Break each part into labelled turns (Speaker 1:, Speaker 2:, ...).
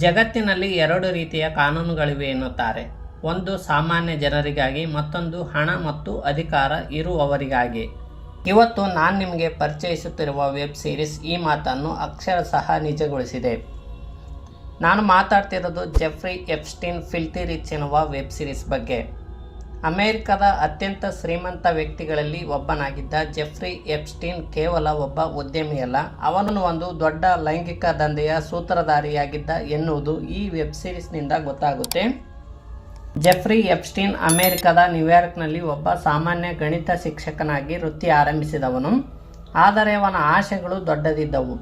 Speaker 1: ಜಗತ್ತಿನಲ್ಲಿ ಎರಡು ರೀತಿಯ ಕಾನೂನುಗಳಿವೆ ಎನ್ನುತ್ತಾರೆ. ಒಂದು ಸಾಮಾನ್ಯ ಜನರಿಗಾಗಿ, ಮತ್ತೊಂದು ಹಣ ಮತ್ತು ಅಧಿಕಾರ ಇರುವವರಿಗಾಗಿ. ಇವತ್ತು ನಾನು ನಿಮಗೆ ಪರಿಚಯಿಸುತ್ತಿರುವ ವೆಬ್ ಸೀರೀಸ್ ಈ ಮಾತನ್ನು ಅಕ್ಷರಶಃ ನಿಜಗೊಳಿಸಿದೆ. ನಾನು ಮಾತಾಡ್ತಿರೋದು ಜೆಫ್ರಿ ಎಪ್ಸ್ಟೀನ್ ಫಿಲ್ತಿ ರಿಚ್ ಎನ್ನುವ ವೆಬ್ ಸೀರೀಸ್ ಬಗ್ಗೆ. ಅಮೆರಿಕದ ಅತ್ಯಂತ ಶ್ರೀಮಂತ ವ್ಯಕ್ತಿಗಳಲ್ಲಿ ಒಬ್ಬನಾಗಿದ್ದ ಜೆಫ್ರಿ ಎಪ್ಸ್ಟೀನ್ ಕೇವಲ ಒಬ್ಬ ಉದ್ಯಮಿಯಲ್ಲ, ಅವನು ಒಂದು ದೊಡ್ಡ ಲೈಂಗಿಕ ದಂಧೆಯ ಸೂತ್ರಧಾರಿಯಾಗಿದ್ದ ಎನ್ನುವುದು ಈ ವೆಬ್ ಸೀರೀಸ್ನಿಂದ ಗೊತ್ತಾಗುತ್ತೆ. ಜೆಫ್ರಿ ಎಪ್ಸ್ಟೀನ್ ಅಮೆರಿಕದ ನ್ಯೂಯಾರ್ಕ್ನಲ್ಲಿ ಒಬ್ಬ ಸಾಮಾನ್ಯ ಗಣಿತ ಶಿಕ್ಷಕನಾಗಿ ವೃತ್ತಿ ಆರಂಭಿಸಿದವನು. ಆದರೆ ಅವನ ಆಶೆಗಳು ದೊಡ್ಡದಿದ್ದವು.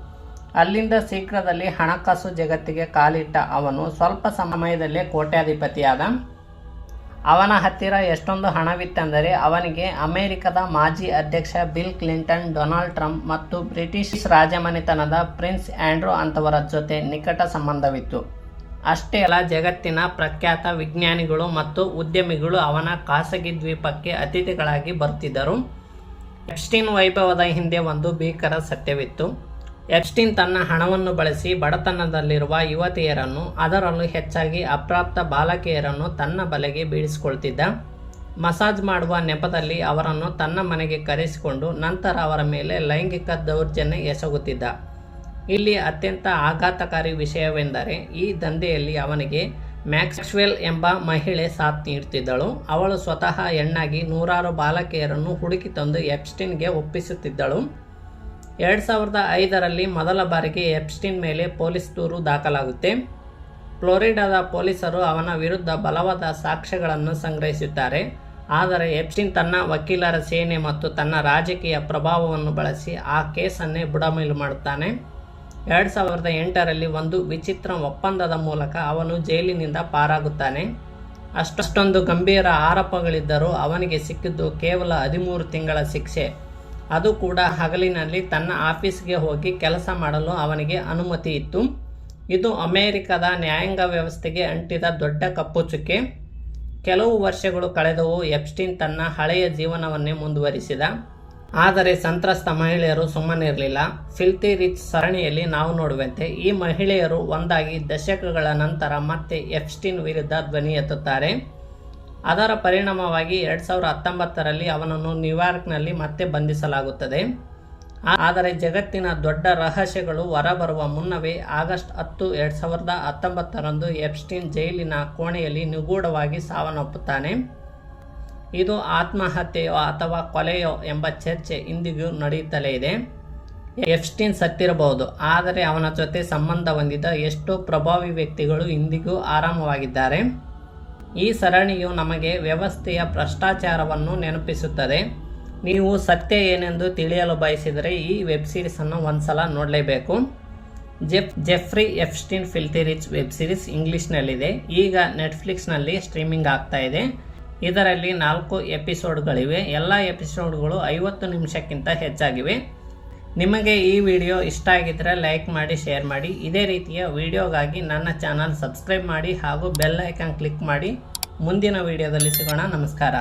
Speaker 1: ಅಲ್ಲಿಂದ ಶೀಘ್ರದಲ್ಲಿ ಹಣಕಾಸು ಜಗತ್ತಿಗೆ ಕಾಲಿಟ್ಟ ಅವನು ಸ್ವಲ್ಪ ಸಮಯದಲ್ಲೇ ಕೋಟ್ಯಾಧಿಪತಿಯಾದ. ಅವನ ಹತ್ತಿರ ಎಷ್ಟೊಂದು ಹಣವಿತ್ತೆಂದರೆ ಅವನಿಗೆ ಅಮೆರಿಕದ ಮಾಜಿ ಅಧ್ಯಕ್ಷ ಬಿಲ್ ಕ್ಲಿಂಟನ್, ಡೊನಾಲ್ಡ್ ಟ್ರಂಪ್ ಮತ್ತು ಬ್ರಿಟಿಷ್ ರಾಜಮನೆತನದ ಪ್ರಿನ್ಸ್ ಆಂಡ್ರೂ ಅಂತವರ ಜೊತೆ ನಿಕಟ ಸಂಬಂಧವಿತ್ತು. ಅಷ್ಟೇ ಅಲ್ಲ, ಜಗತ್ತಿನ ಪ್ರಖ್ಯಾತ ವಿಜ್ಞಾನಿಗಳು ಮತ್ತು ಉದ್ಯಮಿಗಳು ಅವನ ಖಾಸಗಿ ದ್ವೀಪಕ್ಕೆ ಅತಿಥಿಗಳಾಗಿ ಬರುತ್ತಿದ್ದರು. ಎಪ್ಸ್ಟೀನ್ ವೈಭವದ ಹಿಂದೆ ಒಂದು ಭೀಕರ ಸತ್ಯವಿತ್ತು. ಎಪ್ಸ್ಟೀನ್ ತನ್ನ ಹಣವನ್ನು ಬಳಸಿ ಬಡತನದಲ್ಲಿರುವ ಯುವತಿಯರನ್ನು, ಅದರಲ್ಲೂ ಹೆಚ್ಚಾಗಿ ಅಪ್ರಾಪ್ತ ಬಾಲಕಿಯರನ್ನು ತನ್ನ ಬಲೆಗೆ ಬೀಳಿಸಿಕೊಳ್ತಿದ್ದ. ಮಸಾಜ್ ಮಾಡುವ ನೆಪದಲ್ಲಿ ಅವರನ್ನು ತನ್ನ ಮನೆಗೆ ಕರೆಸಿಕೊಂಡು ನಂತರ ಅವರ ಮೇಲೆ ಲೈಂಗಿಕ ದೌರ್ಜನ್ಯ ಎಸಗುತ್ತಿದ್ದ. ಇಲ್ಲಿ ಅತ್ಯಂತ ಆಘಾತಕಾರಿ ವಿಷಯವೆಂದರೆ ಈ ದಂಧೆಯಲ್ಲಿ ಅವನಿಗೆ ಮ್ಯಾಕ್ಸ್ವೆಲ್ ಎಂಬ ಮಹಿಳೆ ಸಾಥ್ ನೀಡುತ್ತಿದ್ದಳು. ಅವಳು ಸ್ವತಃ ಹೆಣ್ಣಾಗಿ ನೂರಾರು ಬಾಲಕಿಯರನ್ನು ಹುಡುಕಿ ತಂದು ಎಪ್ಸ್ಟೀನ್ಗೆ ಒಪ್ಪಿಸುತ್ತಿದ್ದಳು. 2005ರಲ್ಲಿ ಮೊದಲ ಬಾರಿಗೆ ಎಪ್ಸ್ಟೀನ್ ಮೇಲೆ ಪೊಲೀಸ್ ದೂರು ದಾಖಲಾಗುತ್ತೆ. ಫ್ಲೋರಿಡಾದ ಪೊಲೀಸರು ಅವನ ವಿರುದ್ಧ ಬಲವಾದ ಸಾಕ್ಷ್ಯಗಳನ್ನು ಸಂಗ್ರಹಿಸುತ್ತಾರೆ. ಆದರೆ ಎಪ್ಸ್ಟೀನ್ ತನ್ನ ವಕೀಲರ ಸೇನೆ ಮತ್ತು ತನ್ನ ರಾಜಕೀಯ ಪ್ರಭಾವವನ್ನು ಬಳಸಿ ಆ ಕೇಸನ್ನೇ ಬುಡಮೇಲು ಮಾಡುತ್ತಾನೆ. 2008ರಲ್ಲಿ ಒಂದು ವಿಚಿತ್ರ ಒಪ್ಪಂದದ ಮೂಲಕ ಅವನು ಜೈಲಿನಿಂದ ಪಾರಾಗುತ್ತಾನೆ. ಅಷ್ಟೊಂದು ಗಂಭೀರ ಆರೋಪಗಳಿದ್ದರೂ ಅವನಿಗೆ ಸಿಕ್ಕಿದ್ದು ಕೇವಲ 13 ತಿಂಗಳ ಶಿಕ್ಷೆ. ಅದು ಕೂಡ ಹಗಲಿನಲ್ಲಿ ತನ್ನ ಆಫೀಸ್ಗೆ ಹೋಗಿ ಕೆಲಸ ಮಾಡಲು ಅವನಿಗೆ ಅನುಮತಿ ಇತ್ತು. ಇದು ಅಮೆರಿಕದ ನ್ಯಾಯಾಂಗ ವ್ಯವಸ್ಥೆಗೆ ಅಂಟಿದ ದೊಡ್ಡ ಕಪ್ಪು ಚುಕ್ಕೆ. ಕೆಲವು ವರ್ಷಗಳು ಕಳೆದವು. ಎಪ್ಸ್ಟೀನ್ ತನ್ನ ಹಳೆಯ ಜೀವನವನ್ನೇ ಮುಂದುವರಿಸಿದ. ಆದರೆ ಸಂತ್ರಸ್ತ ಮಹಿಳೆಯರು ಸುಮ್ಮನಿರಲಿಲ್ಲ. ಫಿಲ್ತಿ ರಿಚ್ ಸರಣಿಯಲ್ಲಿ ನಾವು ನೋಡುವಂತೆ ಈ ಮಹಿಳೆಯರು ಒಂದಾಗಿ ದಶಕಗಳ ನಂತರ ಮತ್ತೆ ಎಪ್ಸ್ಟೀನ್ ವಿರುದ್ಧ ಧ್ವನಿ ಎತ್ತುತ್ತಾರೆ. ಅದರ ಪರಿಣಾಮವಾಗಿ 2019ರಲ್ಲಿ ಅವನನ್ನು ನ್ಯೂಯಾರ್ಕ್ನಲ್ಲಿ ಮತ್ತೆ ಬಂಧಿಸಲಾಗುತ್ತದೆ. ಆದರೆ ಜಗತ್ತಿನ ದೊಡ್ಡ ರಹಸ್ಯಗಳು ಹೊರಬರುವ ಮುನ್ನವೇ ಆಗಸ್ಟ್ 10, 2019ರಂದು ಎಪ್ಸ್ಟೀನ್ ಜೈಲಿನ ಕೋಣೆಯಲ್ಲಿ ನಿಗೂಢವಾಗಿ ಸಾವನ್ನಪ್ಪುತ್ತಾನೆ. ಇದು ಆತ್ಮಹತ್ಯೆಯೋ ಅಥವಾ ಕೊಲೆಯೋ ಎಂಬ ಚರ್ಚೆ ಇಂದಿಗೂ ನಡೆಯುತ್ತಲೇ ಇದೆ. ಎಪ್ಸ್ಟೀನ್ ಸತ್ತಿರಬಹುದು, ಆದರೆ ಅವನ ಜೊತೆ ಸಂಬಂಧ ಹೊಂದಿದ ಎಷ್ಟೋ ಪ್ರಭಾವಿ ವ್ಯಕ್ತಿಗಳು ಇಂದಿಗೂ ಆರಾಮವಾಗಿದ್ದಾರೆ. ಈ ಸರಣಿಯು ನಮಗೆ ವ್ಯವಸ್ಥೆಯ ಭ್ರಷ್ಟಾಚಾರವನ್ನು ನೆನಪಿಸುತ್ತದೆ. ನೀವು ಸತ್ಯ ಏನೆಂದು ತಿಳಿಯಲು ಬಯಸಿದರೆ ಈ ವೆಬ್ ಸೀರೀಸನ್ನು ಒಂದ್ಸಲ ನೋಡಲೇಬೇಕು. Jeffrey Epstein filthy rich web series ಇಂಗ್ಲಿಷ್ನಲ್ಲಿದೆ. ಈಗ ನೆಟ್ಫ್ಲಿಕ್ಸ್ನಲ್ಲಿ ಸ್ಟ್ರೀಮಿಂಗ್ ಆಗ್ತಾ ಇದೆ. ಇದರಲ್ಲಿ 4 ಎಪಿಸೋಡ್ಗಳಿವೆ. ಎಲ್ಲ ಎಪಿಸೋಡ್ಗಳು 50 ನಿಮಿಷಕ್ಕಿಂತ ಹೆಚ್ಚಾಗಿವೆ. ನಿಮಗೆ ಈ ವಿಡಿಯೋ ಇಷ್ಟ ಆಗಿದ್ದರೆ ಲೈಕ್ ಮಾಡಿ, ಶೇರ್ ಮಾಡಿ. ಇದೇ ರೀತಿಯ ವಿಡಿಯೋಗಾಗಿ ನನ್ನ ಚಾನಲ್ ಸಬ್ಸ್ಕ್ರೈಬ್ ಮಾಡಿ ಹಾಗೂ ಬೆಲ್ ಐಕಾನ್ ಕ್ಲಿಕ್ ಮಾಡಿ. ಮುಂದಿನ ವಿಡಿಯೋದಲ್ಲಿ ಸಿಗೋಣ. ನಮಸ್ಕಾರ.